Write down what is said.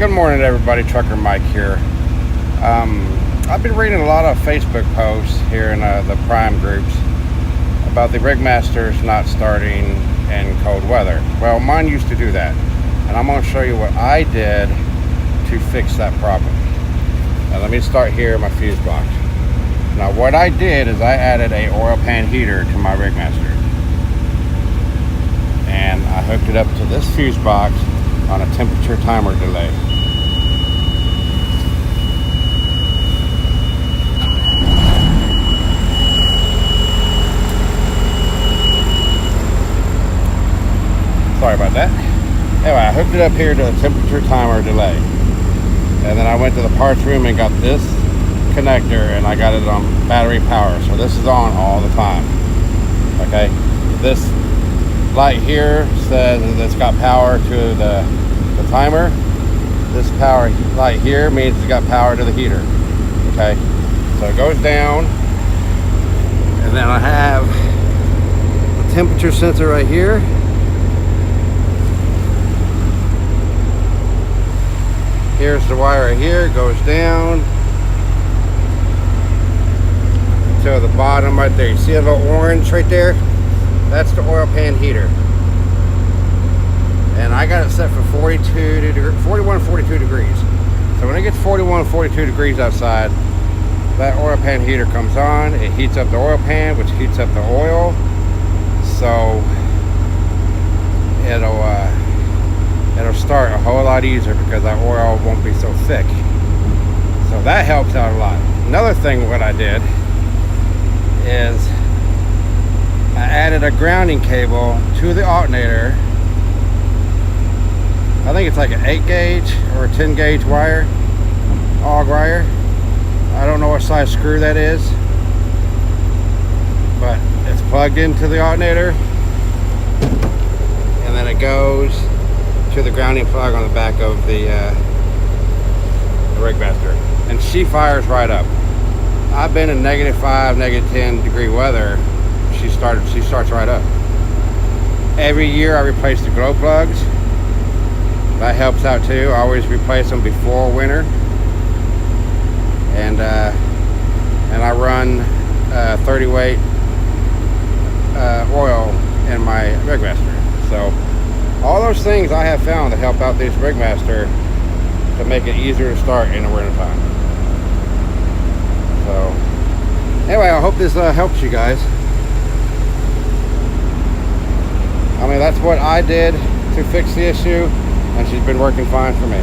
Good morning, everybody. Trucker Mike here. I've been reading a lot of Facebook posts here in the Prime groups about the Rigmasters not starting in cold weather. Well, mine used to do that, and I'm going to show you what I did to fix that problem. Now, let me start here in my fuse box. Now, what I did is I added a oil pan heater to my Rigmaster, and I hooked it up to this fuse box on a temperature timer delay. Sorry about that. Anyway, I hooked it up here to a temperature timer delay. And then I went to the parts room and got this connector, and I got it on battery power. So this is on all the time. Okay. This light here says that it's got power to the timer. This power light here means it's got power to the heater. Okay. So it goes down. And then I have the temperature sensor right here. Here's the wire right here, it goes down to the bottom right there. You see a little orange right there? That's the oil pan heater. And I got it set for 41, 42 degrees. So when it gets 41, 42 degrees outside, that oil pan heater comes on. It heats up the oil pan, which heats up the oil. So it'll start a whole lot easier because that oil won't be so thick. So that helps out a lot. Another thing what I did is I added a grounding cable to the alternator. I think it's like an 8 gauge or a 10 gauge wire, AUG wire. I don't know what size screw that is, but it's plugged into the alternator, and then it goes to the grounding plug on the back of the Rigmaster, and she fires right up. I've been in -5, -10 degree weather. She starts right up. Every year I replace the glow plugs. That helps out too. I always replace them before winter, and I run 30 weight oil in my Rigmaster. So all those things I have found to help out these Rigmaster to make it easier to start in the winter time. So anyway, I hope this helps you guys. I mean, that's what I did to fix the issue, and she's been working fine for me.